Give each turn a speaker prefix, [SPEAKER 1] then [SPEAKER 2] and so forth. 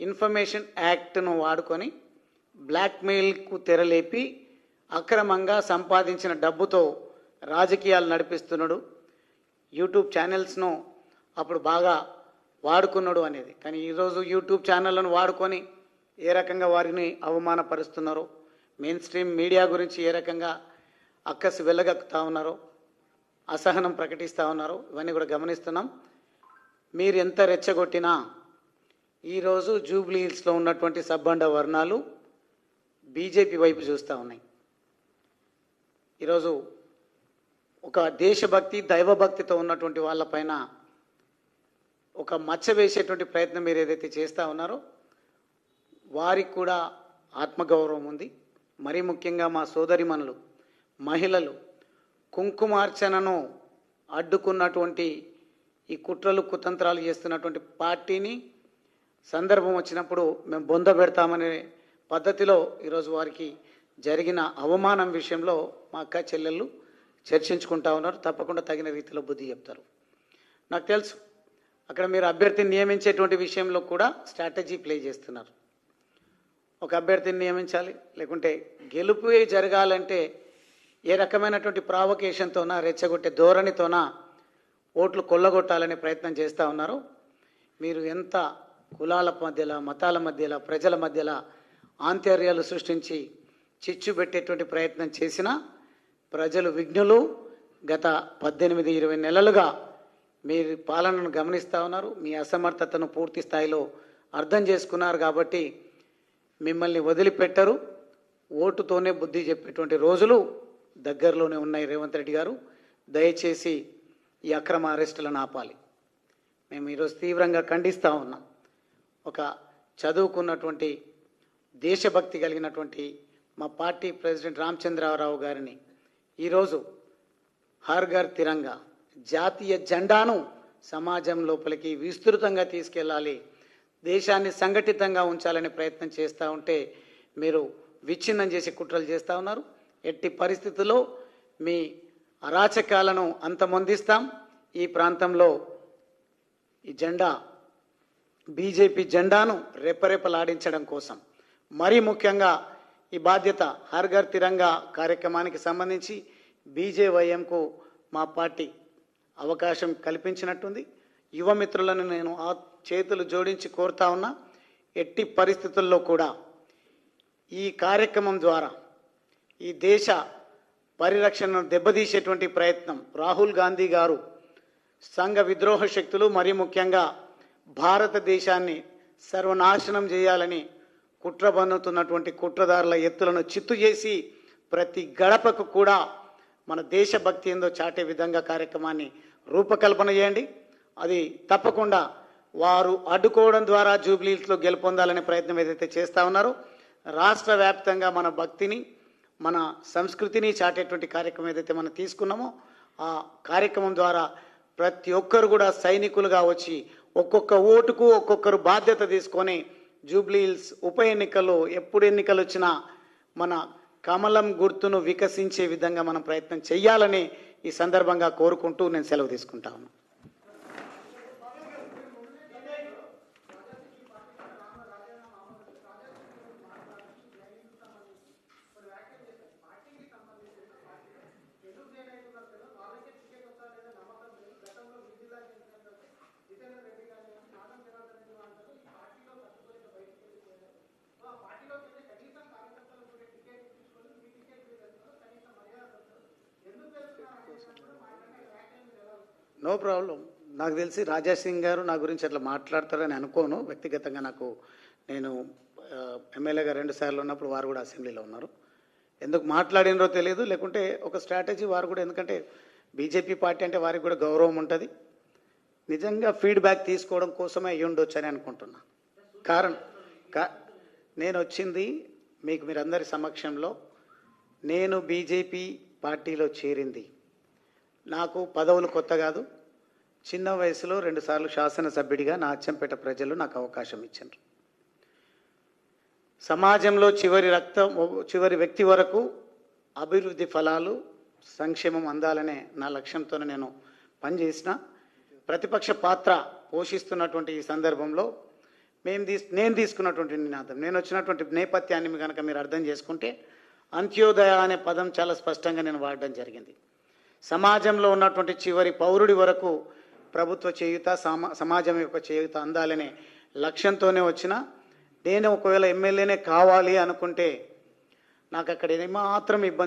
[SPEAKER 1] Information యాక్ట్ను వాడుకొని బ్లాక్మెయిల్కు తెరలేపి అక్రమంగా సంపాదించిన డబ్బుతో రాజకీయాలు నడిపిస్తున్నాడు, యూట్యూబ్ ఛానల్స్ను అప్పుడు బాగా వాడుకున్నాడు అనేది. కానీ ఈరోజు యూట్యూబ్ ఛానళ్లను వాడుకొని ఏ రకంగా వారిని అవమానపరుస్తున్నారో, మెయిన్ స్ట్రీమ్ మీడియా గురించి ఏ రకంగా అక్కసి వెళ్ళగక్కుతా ఉన్నారో, అసహనం ప్రకటిస్తూ ఉన్నారో, ఇవన్నీ కూడా గమనిస్తున్నాం. మీరు ఎంత రెచ్చగొట్టినా ఈరోజు జూబ్లీ హిల్స్లో ఉన్నటువంటి సబ్బండ వర్ణాలు బీజేపీ వైపు చూస్తూ ఉన్నాయి. ఈరోజు ఒక దేశభక్తి దైవభక్తితో ఉన్నటువంటి వాళ్ళపైన ఒక మచ్చ వేసేటువంటి ప్రయత్నం మీరు ఏదైతే చేస్తూ ఉన్నారో వారికి కూడా ఆత్మగౌరవం ఉంది. మరీ ముఖ్యంగా మా సోదరిమణులు మహిళలు కుంకుమార్చనను అడ్డుకున్నటువంటి ఈ కుట్రలు కుతంత్రాలు చేస్తున్నటువంటి పార్టీని సందర్భం వచ్చినప్పుడు మేము బొంద పెడతామనే పద్ధతిలో ఈరోజు వారికి జరిగిన అవమానం విషయంలో మా అక్క చెల్లెళ్ళు చర్చించుకుంటా ఉన్నారు. తప్పకుండా తగిన రీతిలో బుద్ధి చెప్తారు. నాకు తెలుసు అక్కడ మీరు అభ్యర్థిని నియమించేటువంటి విషయంలో కూడా స్ట్రాటజీ ప్లే చేస్తున్నారు. ఒక అభ్యర్థిని నియమించాలి, లేకుంటే గెలుపు జరగాలంటే ఏ రకమైనటువంటి ప్రావకేషన్తోనా రెచ్చగొట్టే ధోరణితోనా ఓట్లు కొల్లగొట్టాలనే ప్రయత్నం చేస్తూ ఉన్నారు. మీరు ఎంత కులాల మధ్యలో, మతాల మధ్యలో, ప్రజల మధ్యలో ఆంతర్యాలు సృష్టించి చిచ్చు పెట్టేటువంటి ప్రయత్నం చేసినా ప్రజలు విఘ్నులు. గత 18-20 నెలలుగా మీరు పాలనను గమనిస్తూ ఉన్నారు. మీ అసమర్థతను పూర్తి స్థాయిలో అర్థం చేసుకున్నారు కాబట్టి మిమ్మల్ని వదిలిపెట్టరు. ఓటుతోనే బుద్ధి చెప్పేటువంటి రోజులు దగ్గరలోనే ఉన్నాయి. రేవంత్ రెడ్డి గారు దయచేసి ఈ అక్రమ అరెస్టులను ఆపాలి. మేము ఈరోజు తీవ్రంగా ఖండిస్తూ ఉన్నాం. ఒక చదువుకున్నటువంటి దేశభక్తి కలిగినటువంటి మా పార్టీ ప్రెసిడెంట్ రామచంద్రరావు గారిని ఈరోజు హర్ ఘర్ తిరంగా జాతీయ జెండాను సమాజం లోపలికి విస్తృతంగా తీసుకెళ్ళాలి, దేశాన్ని సంఘటితంగా ఉంచాలనే ప్రయత్నం చేస్తూ ఉంటే మీరు విచ్ఛిన్నం చేసి కుట్రలు చేస్తూ ఉన్నారు. ఎట్టి పరిస్థితుల్లో మీ అరాచకాలను అంతమొందిస్తాం. ఈ ప్రాంతంలో ఈ జెండా బీజేపీ జెండాను రెపరెపలాడించడం కోసం మరీ ముఖ్యంగా ఈ బాధ్యత హర్ ఘర్ తిరంగా కార్యక్రమానికి సంబంధించి బీజేవైఎంకు మా పార్టీ అవకాశం కల్పించినట్టుంది. యువమిత్రులను నేను ఆ చేతులు జోడించి కోరుతా ఉన్నా, ఎట్టి పరిస్థితుల్లో కూడా ఈ కార్యక్రమం ద్వారా ఈ దేశ పరిరక్షణను దెబ్బతీసేటువంటి ప్రయత్నం రాహుల్ గాంధీ గారు సంఘ విద్రోహ శక్తులు మరీ ముఖ్యంగా భారతదేశాన్ని సర్వనాశనం చేయాలని కుట్ర పన్నుతున్నటువంటి కుట్రదారుల ఎత్తులను చిత్తు చేసి ప్రతి గడపకు కూడా మన దేశభక్తి ఏందో చాటే విధంగా కార్యక్రమాన్ని రూపకల్పన చేయండి. అది తప్పకుండా వారు అడ్డుకోవడం ద్వారా జూబ్లీహిల్స్లో గెలుపొందాలనే ప్రయత్నం ఏదైతే చేస్తూ ఉన్నారో రాష్ట్ర వ్యాప్తంగా మన భక్తిని మన సంస్కృతిని చాటేటువంటి కార్యక్రమం ఏదైతే మనం తీసుకున్నామో ఆ కార్యక్రమం ద్వారా ప్రతి ఒక్కరు కూడా సైనికులుగా వచ్చి ఒక్కొక్క ఓటుకు ఒక్కొక్కరు బాధ్యత తీసుకొని జూబ్లీహిల్స్ ఉప ఎన్నికల్లో ఎప్పుడు ఎన్నికలు వచ్చినా మన కమలం గుర్తును వికసించే విధంగా మనం ప్రయత్నం చేయాలని ఈ సందర్భంగా కోరుకుంటూ నేను సెలవు తీసుకుంటా ఉన్నాను. No problem. నాకు తెలిసి రాజా సింగ్ గారు నా గురించి అట్లా మాట్లాడతారని అనుకోను. వ్యక్తిగతంగా నేను ఎమ్మెల్యేగా 2 సార్లు ఉన్నప్పుడు వారు కూడా అసెంబ్లీలో ఉన్నారు. ఎందుకు మాట్లాడినరో తెలియదు, లేకుంటే ఒక స్ట్రాటజీ వారు కూడా, ఎందుకంటే బీజేపీ పార్టీ అంటే వారికి కూడా గౌరవం ఉంటుంది. నిజంగా ఫీడ్బ్యాక్ తీసుకోవడం కోసమే అయ్యి ఉండొచ్చు అని అనుకుంటున్నా. నేను వచ్చింది మీరందరి సమక్షంలో, నేను బీజేపీ పార్టీలో చేరింది నాకు పదవులు కొత్త కాదు. చిన్న వయసులో 2 సార్లు శాసనసభ్యుడిగా నా అచ్చంపేట ప్రజలు నాకు అవకాశం ఇచ్చారు. సమాజంలో చివరి వ్యక్తి వరకు అభివృద్ధి ఫలాలు సంక్షేమం అందాలనే నా లక్ష్యంతోనే నేను పనిచేసిన. ప్రతిపక్ష పాత్ర పోషిస్తున్నటువంటి ఈ సందర్భంలో నేను తీసుకున్నటువంటి నినాదం, నేను వచ్చినటువంటి నేపథ్యాన్ని కనుక మీరు అర్థం చేసుకుంటే, అంత్యోదయ అనే పదం చాలా స్పష్టంగా నేను వాడడం జరిగింది. సమాజంలో ఉన్నటువంటి చివరి పౌరుడి వరకు ప్రభుత్వ చేయూత, సమాజం యొక్క చేయూత అందాలనే లక్ష్యంతోనే వచ్చిన నేను ఒకవేళ ఎమ్మెల్యేనే కావాలి అనుకుంటే నాకు అక్కడ ఏమాత్రం ఇబ్బంది